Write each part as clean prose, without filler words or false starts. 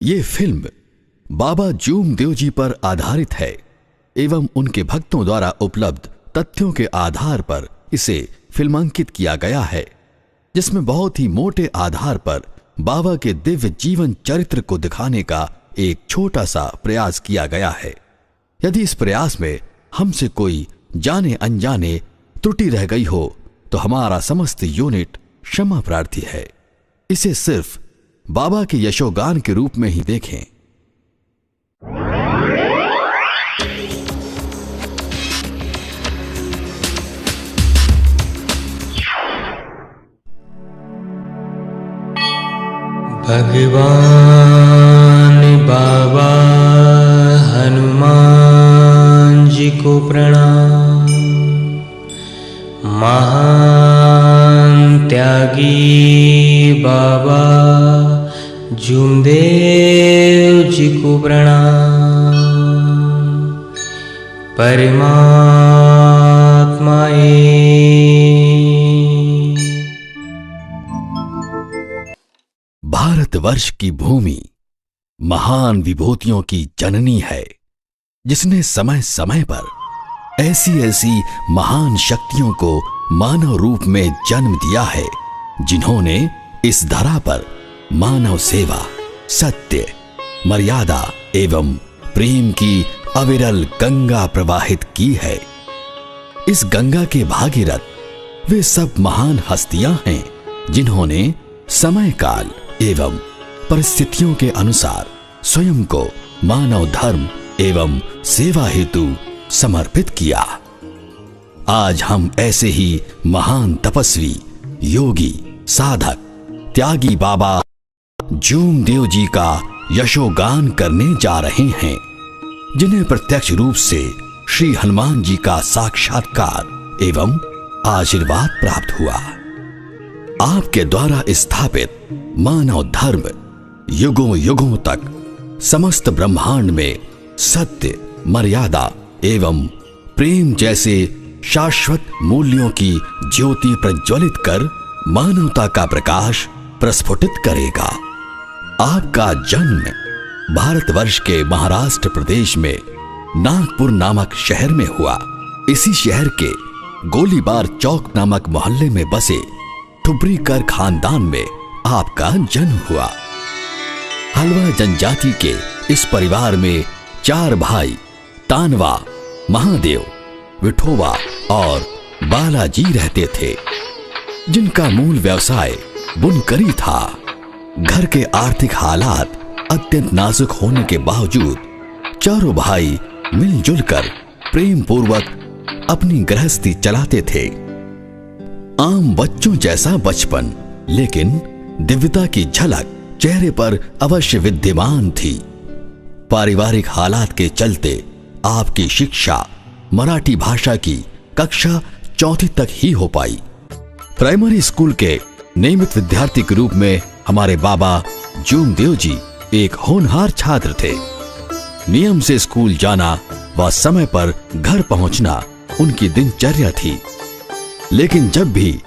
ये फिल्म बाबा जूमदेव जी पर आधारित है एवं उनके भक्तों द्वारा उपलब्ध तथ्यों के आधार पर इसे फिल्मांकित किया गया है, जिसमें बहुत ही मोटे आधार पर बाबा के दिव्य जीवन चरित्र को दिखाने का एक छोटा सा प्रयास किया गया है। यदि इस प्रयास में हमसे कोई जाने अनजाने त्रुटि रह गई हो तो हमारा समस्त यूनिट क्षमा प्रार्थी है। इसे सिर्फ बाबा के यशोगान के रूप में ही देखें। भगवान बाबा हनुमान जी को प्रणाम। महान त्यागी बाबा जूमदेव जी को प्रणाम। परमात्माए भारतवर्ष की भूमि महान विभूतियों की जननी है, जिसने समय समय पर ऐसी ऐसी महान शक्तियों को मानव रूप में जन्म दिया है, जिन्होंने इस धरा पर मानव सेवा, सत्य, मर्यादा एवं प्रेम की अविरल गंगा प्रवाहित की है। इस गंगा के भागीरथ वे सब महान हस्तियां हैं, जिन्होंने समय काल एवं परिस्थितियों के अनुसार स्वयं को मानव धर्म एवं सेवा हेतु समर्पित किया। आज हम ऐसे ही महान तपस्वी, योगी, साधक, त्यागी बाबा जूमदेव जी का यशोगान करने जा रहे हैं, जिन्हें प्रत्यक्ष रूप से श्री हनुमान जी का साक्षात्कार एवं आशीर्वाद प्राप्त हुआ। आपके द्वारा स्थापित मानव धर्म युगों युगों तक समस्त ब्रह्मांड में सत्य, मर्यादा एवं प्रेम जैसे शाश्वत मूल्यों की ज्योति प्रज्वलित कर मानवता का प्रकाश प्रस्फुटित करेगा। आपका जन्म भारतवर्ष के महाराष्ट्र प्रदेश में नागपुर नामक शहर में हुआ। इसी शहर के गोलीबार चौक नामक मोहल्ले में बसे ठुब्रीकर खानदान में आपका जन्म हुआ। हलवा जनजाति के इस परिवार में 4 भाई तानवा, महादेव, विठोबा और बालाजी रहते थे, जिनका मूल व्यवसाय बुनकरी था। घर के आर्थिक हालात अत्यंत नाजुक होने के बावजूद चारों भाई मिलजुल कर प्रेम पूर्वक अपनी गृहस्थी चलाते थे। आम बच्चों जैसा बचपन, लेकिन दिव्यता की झलक चेहरे पर अवश्य विद्यमान थी। पारिवारिक हालात के चलते आपकी शिक्षा मराठी भाषा की कक्षा 4वीं तक ही हो पाई। प्राइमरी स्कूल के नियमित विद्यार्थी के रूप में हमारे बाबा जूमदेव जी एक होनहार छात्र थे। नियम से स्कूल जाना व समय पर घर पहुंचना उनकी दिनचर्या थी। लेकिन जब भी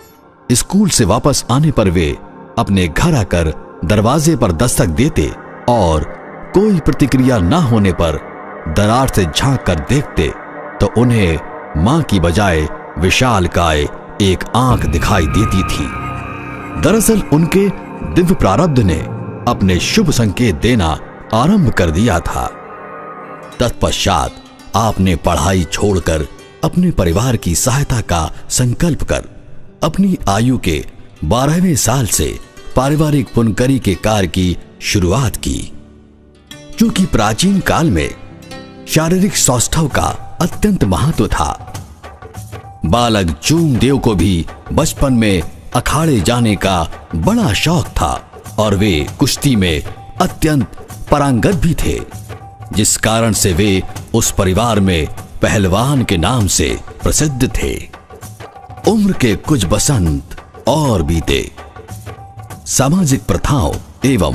स्कूल से वापस आने पर वे अपने घर आकर दरवाजे पर दस्तक देते और कोई प्रतिक्रिया न होने पर दरार से झांक कर देखते तो उन्हें मां की बजाय विशालकाय एक आंख दिखाई देती थी। दरअसल उनके दिव्य प्रारब्ध ने अपने शुभ संकेत देना आरंभ कर दिया था। तत्पश्चात आपने पढ़ाई छोड़कर अपने परिवार की सहायता का संकल्प कर अपनी आयु के 12वें साल से पारिवारिक बुनकरी के कार्य की शुरुआत की। चूंकि प्राचीन काल में शारीरिक सौष्ठव का अत्यंत महत्व था, बालक जूमदेव को भी बचपन में अखाड़े जाने का बड़ा शौक था और वे कुश्ती में अत्यंत पारंगत भी थे, जिस कारण से वे उस परिवार में पहलवान के नाम से प्रसिद्ध थे। उम्र के कुछ बसंत और बीते। सामाजिक प्रथाओं एवं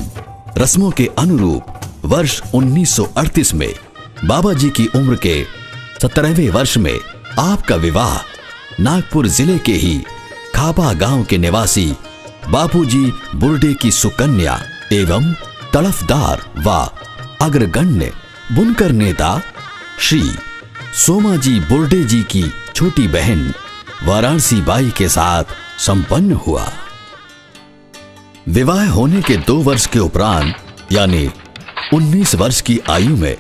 रस्मों के अनुरूप वर्ष 1938 में बाबा जी की उम्र के 17वें वर्ष में आपका विवाह नागपुर जिले के ही खापा गांव के निवासी बापूजी बुर्डे की सुकन्या एवं तड़फदार व अग्रगण्य बुनकर नेता श्री सोमाजी बोर्डे जी की छोटी बहन वाराणसी बाई के साथ संपन्न हुआ। विवाह होने के 2 वर्ष के उपरांत यानी 19 वर्ष की आयु में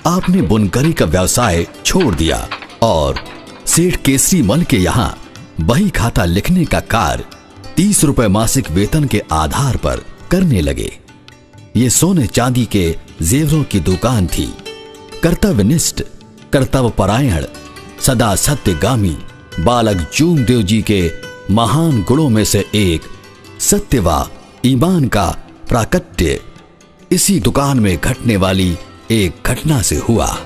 आपने बुनकरी का व्यवसाय छोड़ दिया और सेठ केसरी मल के यहाँ बही खाता लिखने का कार्य 30 रुपए मासिक वेतन के आधार पर करने लगे। ये सोने चांदी के जेवरों की दुकान थी। कर्तव्यनिष्ठ, कर्तव्यपरायण, सदा सत्यगामी बालक जूमदेव जी के महान गुणों में से एक सत्य व ईमान का प्राकट्य इसी दुकान में घटने वाली एक घटना से हुआ।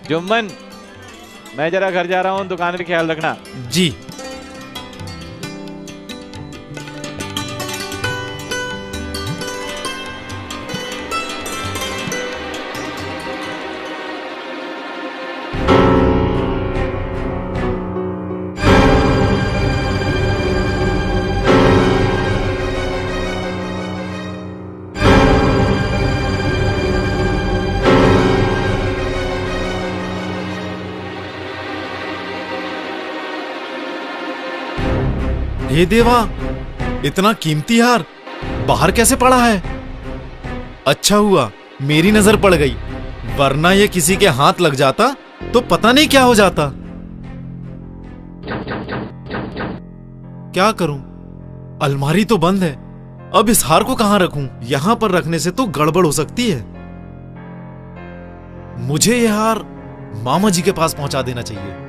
जुम्मन, मैं जरा घर जा रहा हूँ, दुकान का ख्याल रखना। जी। हे देवा, इतना कीमती हार बाहर कैसे पड़ा है? अच्छा हुआ मेरी नजर पड़ गई, वरना ये किसी के हाथ लग जाता तो पता नहीं क्या हो जाता। क्या करूं? अलमारी तो बंद है, अब इस हार को कहां रखूं? यहां पर रखने से तो गड़बड़ हो सकती है। मुझे यह हार मामा जी के पास पहुंचा देना चाहिए।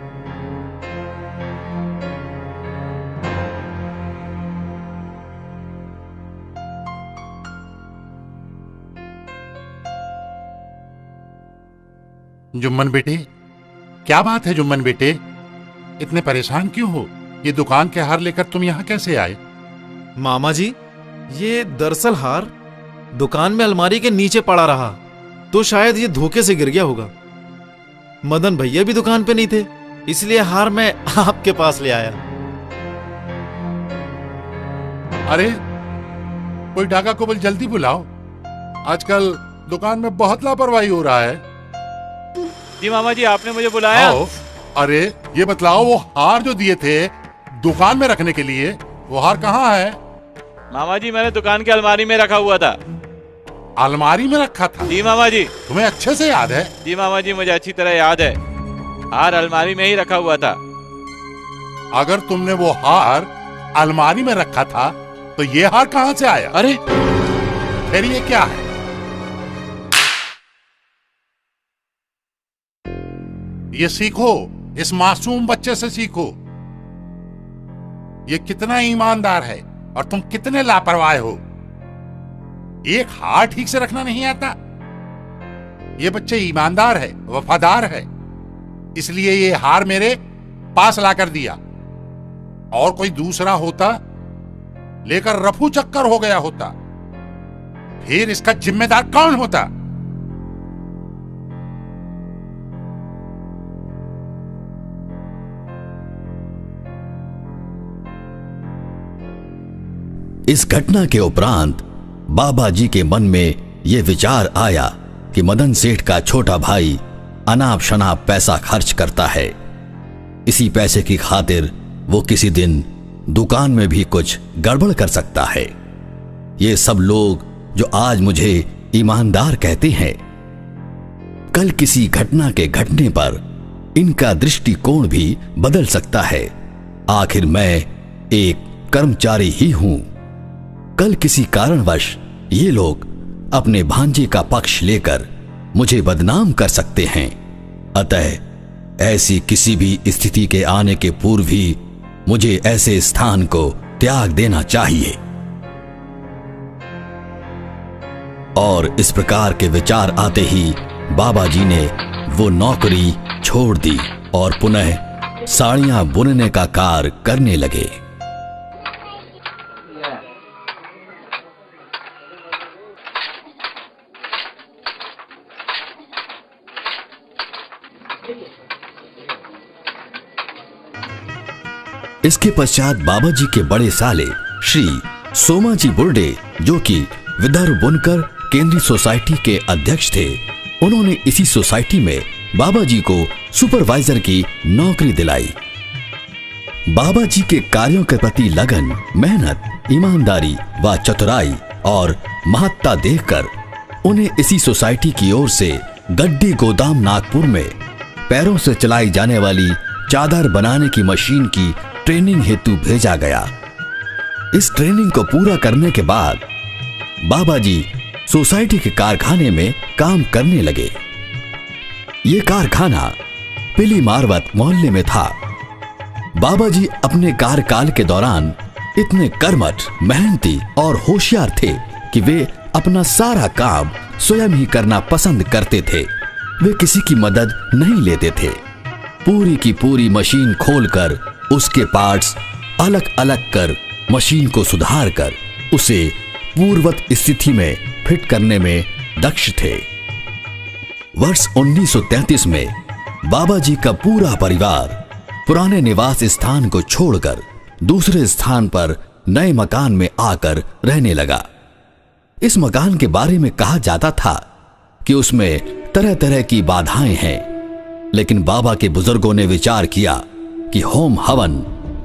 जुम्मन बेटे, क्या बात है जुम्मन बेटे, इतने परेशान क्यों हो? ये दुकान के हार लेकर तुम यहाँ कैसे आए? मामा जी, ये दरअसल हार दुकान में अलमारी के नीचे पड़ा रहा, तो शायद ये धोखे से गिर गया होगा। मदन भैया भी दुकान पे नहीं थे, इसलिए हार मैं आपके पास ले आया। अरे कोई डाका को जल्दी बुलाओ, आजकल दुकान में बहुत लापरवाही हो रहा है। जी मामा जी, आपने मुझे बुलाया? अरे ये बतलाओ, वो हार जो दिए थे दुकान में रखने के लिए, वो हार कहाँ है? मामा जी, मैंने दुकान की अलमारी में रखा हुआ था। अलमारी में रखा था? जी मामा जी। तुम्हें अच्छे से याद है? जी मामा जी, मुझे अच्छी तरह याद है, हार अलमारी में ही रखा हुआ था। अगर तुमने वो हार अलमारी में रखा था तो ये हार कहाँ से आया? अरे फिर ये क्या है? ये सीखो, इस मासूम बच्चे से सीखो। ये कितना ईमानदार है और तुम कितने लापरवाह हो। एक हार ठीक से रखना नहीं आता। ये बच्चे ईमानदार है, वफादार है, इसलिए ये हार मेरे पास लाकर दिया। और कोई दूसरा होता लेकर रफू चक्कर हो गया होता, फिर इसका जिम्मेदार कौन होता? इस घटना के उपरांत बाबा जी के मन में यह विचार आया कि मदन सेठ का छोटा भाई अनाप शनाप पैसा खर्च करता है। इसी पैसे की खातिर वो किसी दिन दुकान में भी कुछ गड़बड़ कर सकता है। ये सब लोग जो आज मुझे ईमानदार कहते हैं, कल किसी घटना के घटने पर इनका दृष्टिकोण भी बदल सकता है। आखिर मैं एक कर्मचारी ही हूं। कल किसी कारणवश ये लोग अपने भांजे का पक्ष लेकर मुझे बदनाम कर सकते हैं। अतः ऐसी किसी भी स्थिति के आने के पूर्व ही मुझे ऐसे स्थान को त्याग देना चाहिए। और इस प्रकार के विचार आते ही बाबा जी ने वो नौकरी छोड़ दी और पुनः साड़ियां बुनने का कार्य करने लगे। इसके पश्चात बाबा जी के बड़े साले श्री सोमाजी बुर्डे, जो कि विदर्भ बुनकर केंद्रीय सोसाइटी के अध्यक्ष थे, उन्होंने इसी सोसाइटी में बाबा जी को सुपरवाइजर की नौकरी दिलाई। बाबा जी के कार्यों के प्रति लगन, मेहनत, ईमानदारी व चतुराई और महत्ता देखकर उन्हें इसी सोसाइटी की ओर से गड्डी गोदाम नागपुर में पैरों से चलाई जाने वाली चादर बनाने की मशीन की ट्रेनिंग हेतु भेजा गया। इस ट्रेनिंग को पूरा करने के बाद बाबा जी सोसाइटी के कारखाने में काम करने लगे। ये कारखाना पिली मारवत मोहल्ले में था। बाबा जी अपने कार्यकाल के दौरान इतने कर्मठ, मेहनती और होशियार थे कि वे अपना सारा काम स्वयं ही करना पसंद करते थे। वे किसी की मदद नहीं लेते थे। पूरी की पूरी मशीन खोलकर उसके पार्ट्स अलग अलग कर मशीन को सुधार कर उसे पूर्ववत स्थिति में फिट करने में दक्ष थे। वर्ष 1933 में बाबा जी का पूरा परिवार पुराने निवास स्थान को छोड़कर दूसरे स्थान पर नए मकान में आकर रहने लगा। इस मकान के बारे में कहा जाता था कि उसमें तरह तरह की बाधाएं हैं, लेकिन बाबा के बुजुर्गों ने विचार किया कि होम हवन,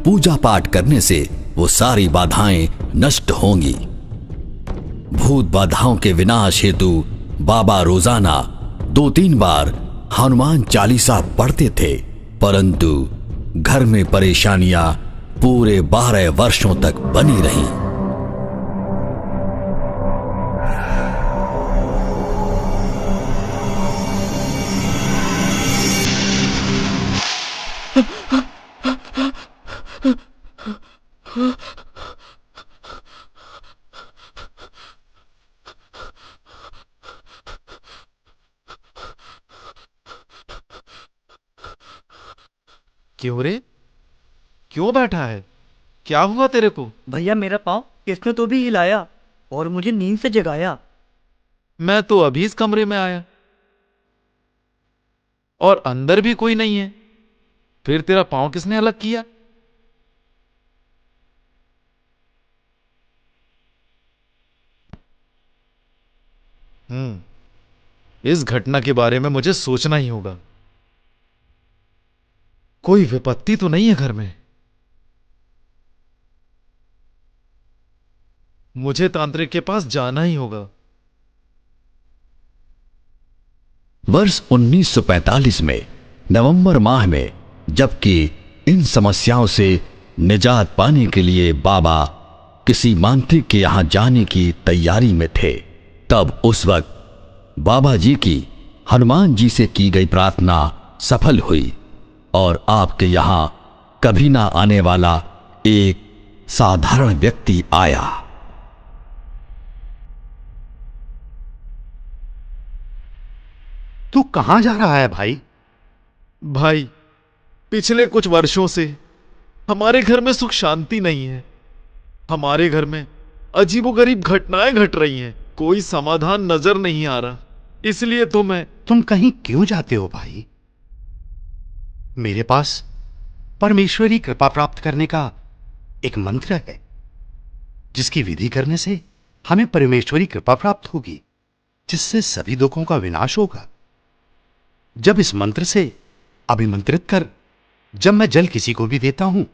पूजा पाठ करने से वो सारी बाधाएं नष्ट होंगी। भूत बाधाओं के विनाश हेतु बाबा रोजाना 2-3 बार हनुमान चालीसा पढ़ते थे, परंतु घर में परेशानियां पूरे 12 वर्षों तक बनी रहीं। क्यों रे, क्यों बैठा है? क्या हुआ तेरे को? भैया मेरा पाँव किसने तो भी हिलाया और मुझे नींद से जगाया। मैं तो अभी इस कमरे में आया और अंदर भी कोई नहीं है। फिर तेरा पाँव किसने अलग किया? इस घटना के बारे में मुझे सोचना ही होगा। कोई विपत्ति तो नहीं है घर में। मुझे तांत्रिक के पास जाना ही होगा। वर्ष 1945 में नवंबर माह में, जबकि इन समस्याओं से निजात पाने के लिए बाबा किसी मांत्रिक के यहां जाने की तैयारी में थे, तब उस वक्त बाबा जी की हनुमान जी से की गई प्रार्थना सफल हुई और आपके यहां कभी ना आने वाला एक साधारण व्यक्ति आया। तू कहां जा रहा है भाई? भाई, पिछले कुछ वर्षों से हमारे घर में सुख शांति नहीं है। हमारे घर में अजीबोगरीब घटनाएं घट रही हैं। कोई समाधान नजर नहीं आ रहा। इसलिए तो मैं... तुम कहीं क्यों जाते हो भाई? मेरे पास परमेश्वरी कृपा प्राप्त करने का एक मंत्र है, जिसकी विधि करने से हमें परमेश्वरी कृपा प्राप्त होगी, जिससे सभी दुखों का विनाश होगा। जब इस मंत्र से अभिमंत्रित कर जब मैं जल किसी को भी देता हूं,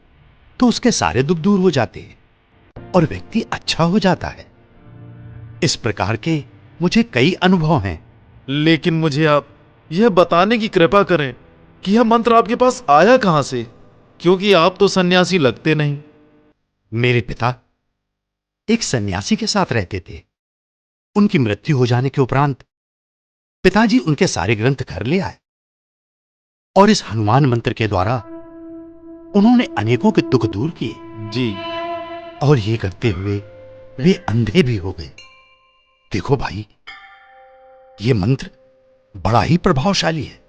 तो उसके सारे दुख दूर हो जाते हैं और व्यक्ति अच्छा हो जाता है। इस प्रकार के मुझे कई अनुभव हैं। लेकिन मुझे आप यह बताने की कृपा करें कि यह मंत्र आपके पास आया कहां से, क्योंकि आप तो सन्यासी लगते नहीं। मेरे पिता एक सन्यासी के साथ रहते थे। उनकी मृत्यु हो जाने के उपरांत पिताजी उनके सारे ग्रंथ घर ले आए और इस हनुमान मंत्र के द्वारा उन्होंने अनेकों के दुख दूर किए जी। और ये करते हुए वे अंधे भी हो गए। देखो भाई, ये मंत्र बड़ा ही प्रभावशाली है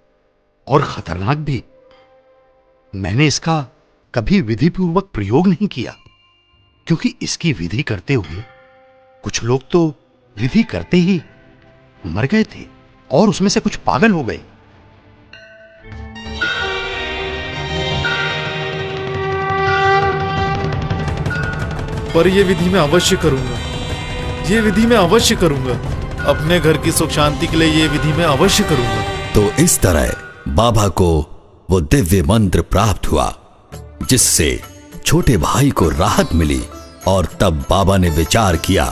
और खतरनाक भी। मैंने इसका कभी विधिपूर्वक प्रयोग नहीं किया, क्योंकि इसकी विधि करते हुए कुछ लोग तो विधि करते ही मर गए थे और उसमें से कुछ पागल हो गए। पर ये विधि मैं अवश्य करूंगा, ये विधि मैं अवश्य करूंगा। अपने घर की सुख शांति के लिए ये विधि मैं अवश्य करूंगा। तो इस तरह बाबा को वो दिव्य मंत्र प्राप्त हुआ जिससे छोटे भाई को राहत मिली। और तब बाबा ने विचार किया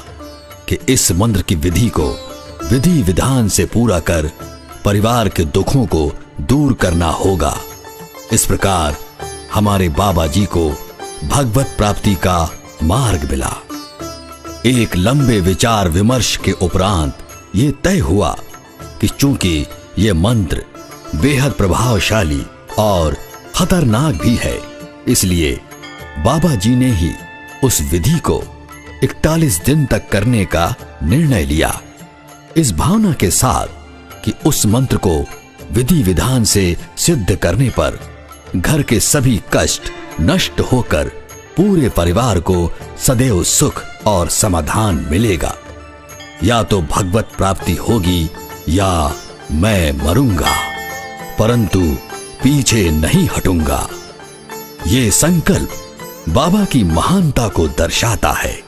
कि इस मंत्र की विधि को विधि विधान से पूरा कर परिवार के दुखों को दूर करना होगा। इस प्रकार हमारे बाबा जी को भगवत प्राप्ति का मार्ग मिला। एक लंबे विचार विमर्श के उपरांत ये तय हुआ कि चूंकि ये मंत्र बेहद प्रभावशाली और खतरनाक भी है, इसलिए बाबा जी ने ही उस विधि को 41 दिन तक करने का निर्णय लिया, इस भावना के साथ कि उस मंत्र को विधि विधान से सिद्ध करने पर घर के सभी कष्ट नष्ट होकर पूरे परिवार को सदैव सुख और समाधान मिलेगा। या तो भगवत प्राप्ति होगी या मैं मरूंगा, परंतु पीछे नहीं हटूंगा। ये संकल्प बाबा की महानता को दर्शाता है।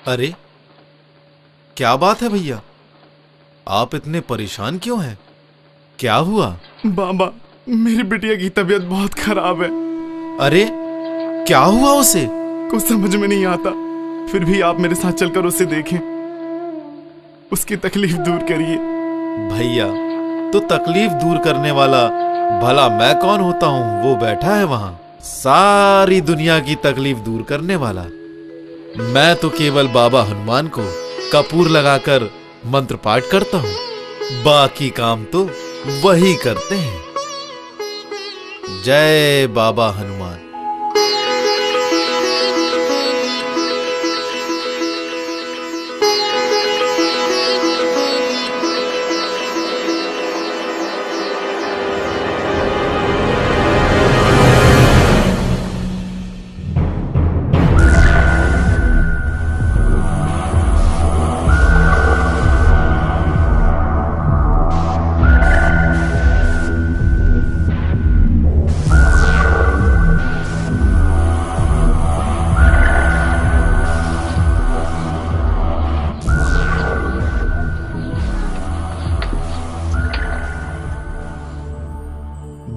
अरे क्या बात है भैया, आप इतने परेशान क्यों हैं? क्या हुआ? बाबा, मेरी बिटिया की तबीयत बहुत खराब है। अरे क्या हुआ उसे? कुछ समझ में नहीं आता, फिर भी आप मेरे साथ चलकर उसे देखें, उसकी तकलीफ दूर करिए। भैया, तो तकलीफ दूर करने वाला भला मैं कौन होता हूँ? वो बैठा है वहां, सारी दुनिया की तकलीफ दूर करने वाला। मैं तो केवल बाबा हनुमान को कपूर लगाकर मंत्र पाठ करता हूँ, बाकी काम तो वही करते हैं। जय बाबा हनुमान।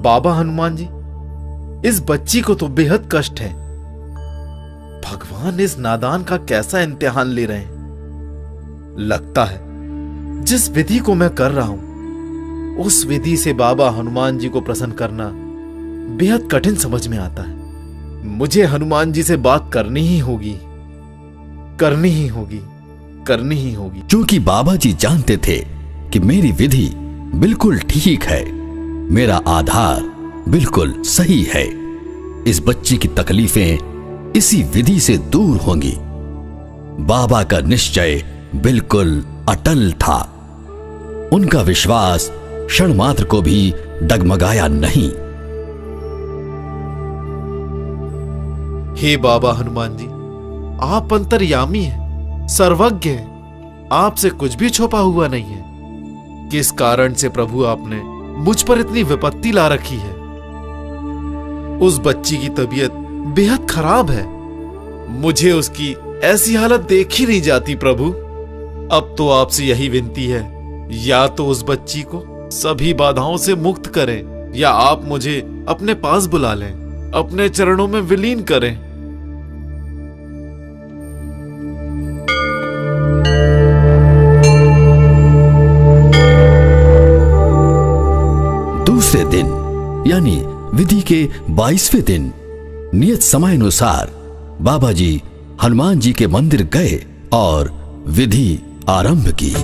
बाबा हनुमान जी, इस बच्ची को तो बेहद कष्ट है। भगवान इस नादान का कैसा इम्तिहान ले रहे हैं। लगता है जिस विधि को मैं कर रहा हूं उस विधि से बाबा हनुमान जी को प्रसन्न करना बेहद कठिन समझ में आता है। मुझे हनुमान जी से बात करनी ही होगी, करनी ही होगी, करनी ही होगी। क्योंकि बाबा जी जानते थे कि मेरी विधि बिल्कुल ठीक है, मेरा आधार बिल्कुल सही है। इस बच्ची की तकलीफें इसी विधि से दूर होंगी। बाबा का निश्चय बिल्कुल अटल था। उनका विश्वास क्षण मात्र को भी डगमगाया नहीं। हे बाबा हनुमान जी, आप अंतर्यामी हैं, सर्वज्ञ हैं, आपसे कुछ भी छुपा हुआ नहीं है। किस कारण से प्रभु आपने मुझ पर इतनी विपत्ति ला रखी है? उस बच्ची की तबीयत बेहद खराब है, मुझे उसकी ऐसी हालत देखी नहीं जाती प्रभु। अब तो आपसे यही विनती है, या तो उस बच्ची को सभी बाधाओं से मुक्त करें या आप मुझे अपने पास बुला लें, अपने चरणों में विलीन करें। दूसरे दिन यानी विधि के 22वें दिन नियत समय अनुसार बाबा जी हनुमान जी के मंदिर गए और विधि आरंभ की।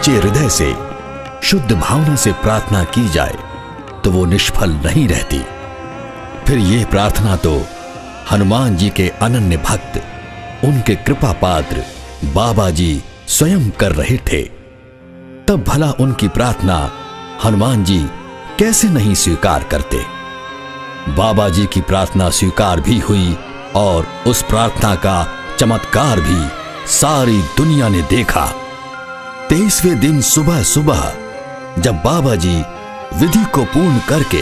सच्चे हृदय से, शुद्ध भावना से प्रार्थना की जाए तो वो निष्फल नहीं रहती। फिर ये प्रार्थना तो हनुमान जी के अनन्य भक्त, उनके कृपा पात्र बाबा जी स्वयं कर रहे थे। तब भला उनकी प्रार्थना हनुमान जी कैसे नहीं स्वीकार करते। बाबा जी की प्रार्थना स्वीकार भी हुई और उस प्रार्थना का चमत्कार भी सारी दुनिया ने देखा। 23वें दिन सुबह सुबह जब बाबा जी विधि को पूर्ण करके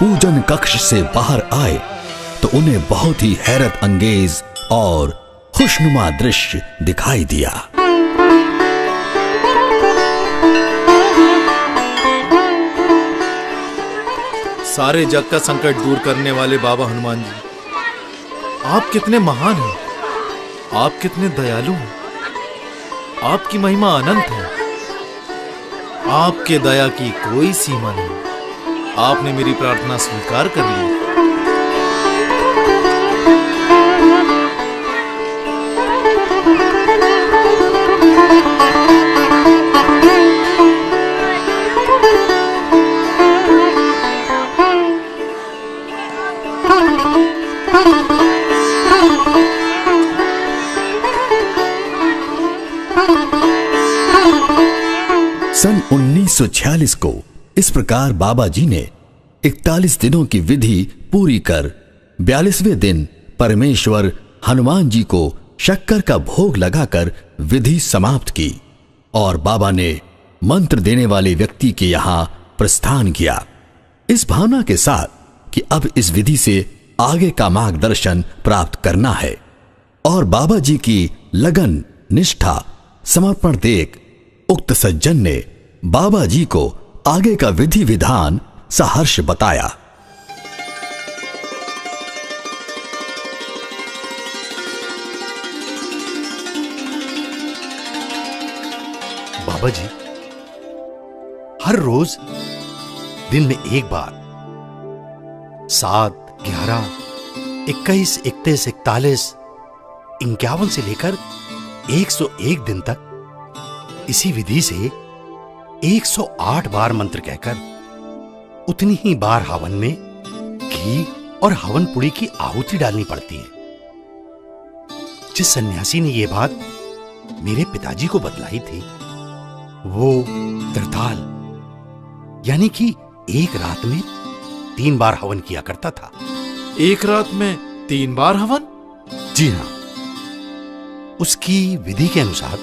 पूजन कक्ष से बाहर आए तो उन्हें बहुत ही हैरत अंगेज और खुशनुमा दृश्य दिखाई दिया। सारे जग का संकट दूर करने वाले बाबा हनुमान जी, आप कितने महान हैं, आप कितने दयालु हैं, आपकी महिमा अनंत है, आपके दया की कोई सीमा नहीं। आपने मेरी प्रार्थना स्वीकार कर ली। सन 1946 को इस प्रकार बाबा जी ने 41 दिनों की विधि पूरी कर 42वें दिन परमेश्वर हनुमान जी को शक्कर का भोग लगाकर विधि समाप्त की और बाबा ने मंत्र देने वाले व्यक्ति के यहां प्रस्थान किया, इस भावना के साथ कि अब इस विधि से आगे का मार्गदर्शन प्राप्त करना है। और बाबा जी की लगन, निष्ठा, समर्पण देख उक्त सज्जन ने बाबा जी को आगे का विधि विधान सहर्ष बताया। बाबा जी, हर रोज दिन में एक बार 7, 11, 21, 31, 41, 51 से लेकर 101 दिन तक इसी विधि से 108 बार मंत्र कहकर उतनी ही बार हवन में घी और हवन पुड़ी की आहुति डालनी पड़ती है। जिस सन्यासी ने यह बात मेरे पिताजी को बतलाई थी वो त्रिताल यानी कि एक रात में 3 बार हवन किया करता था। एक रात में 3 बार हवन? जी हां, उसकी विधि के अनुसार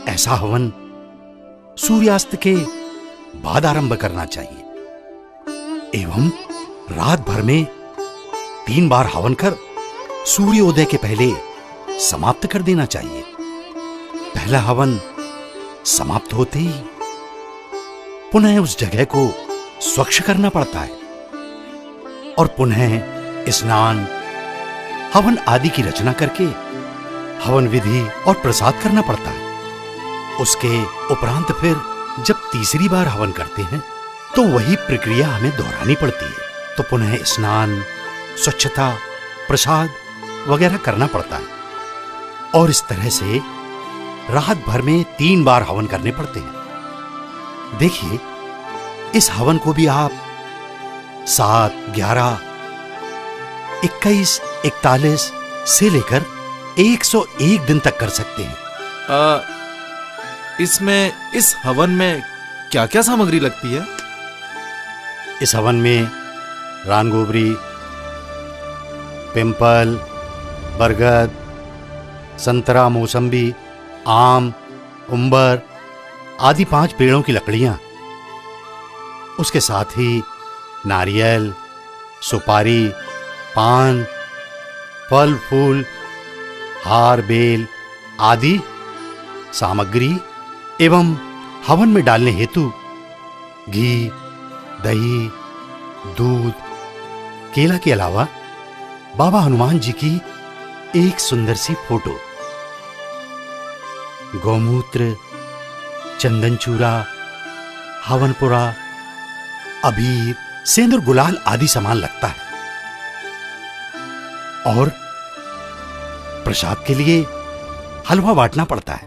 ऐसा हवन सूर्यास्त के बाद आरंभ करना चाहिए एवं रात भर में 3 बार हवन कर सूर्योदय के पहले समाप्त कर देना चाहिए। पहला हवन समाप्त होते ही पुनः उस जगह को स्वच्छ करना पड़ता है और पुनः स्नान, हवन आदि की रचना करके हवन विधि और प्रसाद करना पड़ता है। उसके उपरांत फिर जब तीसरी बार हवन करते हैं तो वही प्रक्रिया हमें दोहरानी पड़ती है। तो पुनः स्नान, स्वच्छता, प्रसाद वगैरह करना पड़ता है और इस तरह से रात भर में 3 बार हवन करने पड़ते हैं। देखिए, इस हवन को भी आप 7, 11, 21, 41 से लेकर 101 दिन तक कर सकते हैं। इस हवन में क्या क्या सामग्री लगती है? इस हवन में रानगोबरी, पिंपल, बरगद, संतरा, मौसम्बी, आम, उंबर आदि 5 पेड़ों की लकड़ियां, उसके साथ ही नारियल, सुपारी, पान, फल फूल, हार बेल आदि सामग्री एवं हवन में डालने हेतु घी, दही, दूध, केला के अलावा बाबा हनुमान जी की एक सुंदर सी फोटो, गौमूत्र, चंदन चूरा, हवनपुरा, अबीर, सेंदूर, गुलाल आदि सामान लगता है और प्रसाद के लिए हलवा बांटना पड़ता है।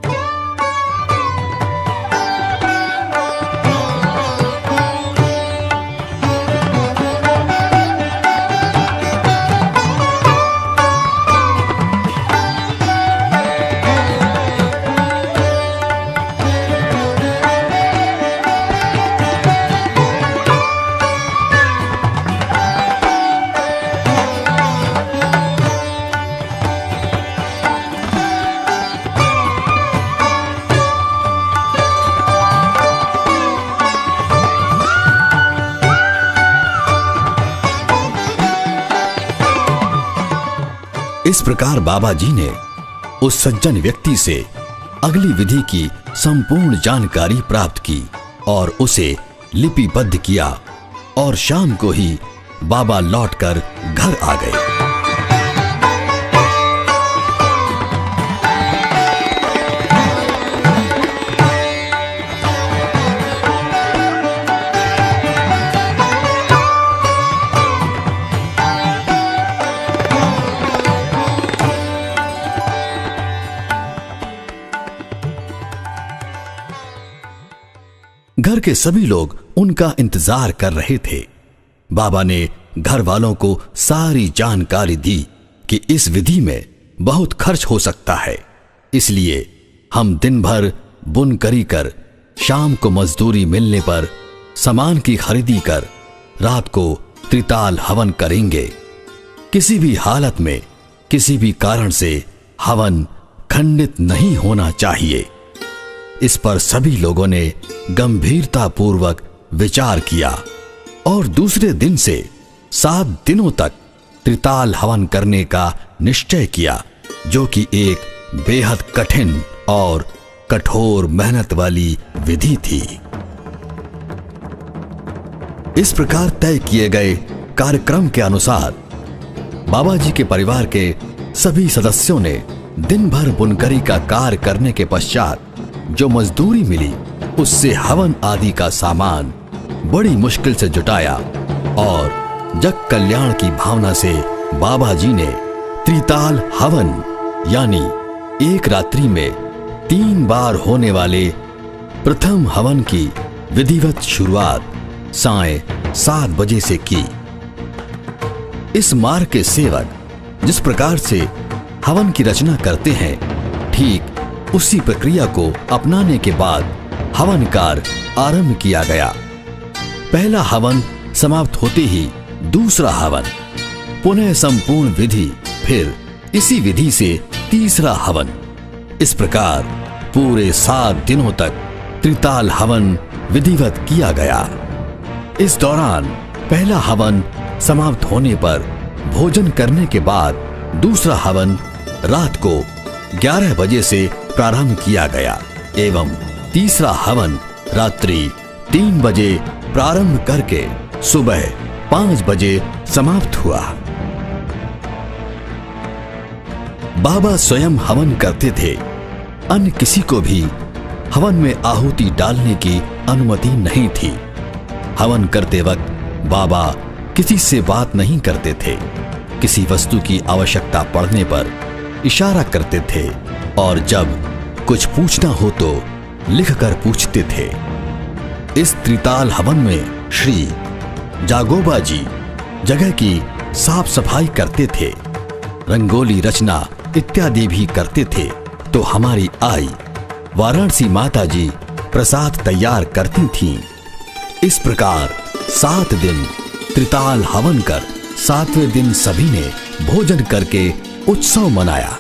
इस प्रकार बाबा जी ने उस सज्जन व्यक्ति से अगली विधि की संपूर्ण जानकारी प्राप्त की और उसे लिपिबद्ध किया और शाम को ही बाबा लौटकर घर आ गए। घर के सभी लोग उनका इंतजार कर रहे थे। बाबा ने घर वालों को सारी जानकारी दी कि इस विधि में बहुत खर्च हो सकता है, इसलिए हम दिन भर बुनकरी कर, शाम को मजदूरी मिलने पर सामान की खरीदी कर, रात को त्रिताल हवन करेंगे। किसी भी हालत में, किसी भी कारण से हवन खंडित नहीं होना चाहिए। इस पर सभी लोगों ने गंभीरता पूर्वक विचार किया और दूसरे दिन से 7 दिनों तक त्रिताल हवन करने का निश्चय किया, जो कि एक बेहद कठिन और कठोर मेहनत वाली विधि थी। इस प्रकार तय किए गए कार्यक्रम के अनुसार बाबा जी के परिवार के सभी सदस्यों ने दिन भर बुनकरी का कार्य करने के पश्चात जो मजदूरी मिली उससे हवन आदि का सामान बड़ी मुश्किल से जुटाया और जग कल्याण की भावना से बाबा जी ने त्रिताल हवन यानी एक रात्रि में 3 बार होने वाले प्रथम हवन की विधिवत शुरुआत साय 7 बजे से की। इस मार्ग के सेवक जिस प्रकार से हवन की रचना करते हैं, ठीक उसी प्रक्रिया को अपनाने के बाद हवन कार्य आरंभ किया गया। पहला हवन समाप्त होते ही दूसरा हवन, पुनः संपूर्ण विधि, फिर इसी विधि से तीसरा हवन। इस प्रकार पूरे 7 दिनों तक त्रिताल हवन विधिवत किया गया। इस दौरान पहला हवन समाप्त होने पर भोजन करने के बाद दूसरा हवन रात को 11 बजे से प्रारंभ किया गया एवं तीसरा हवन रात्रि 3 बजे प्रारंभ करके सुबह 5 बजे समाप्त हुआ। बाबा स्वयं हवन करते थे, अन्य किसी को भी हवन में आहुति डालने की अनुमति नहीं थी। हवन करते वक्त बाबा किसी से बात नहीं करते थे, किसी वस्तु की आवश्यकता पड़ने पर इशारा करते थे और जब कुछ पूछना हो तो लिखकर पूछते थे। इस त्रिताल हवन में श्री जागोबा जी जगह की साफ सफाई करते थे, रंगोली रचना इत्यादि भी करते थे। तो हमारी आई वाराणसी माता जी प्रसाद तैयार करती थीं। इस प्रकार 7 दिन त्रिताल हवन कर 7वें दिन सभी ने भोजन करके उत्सव मनाया।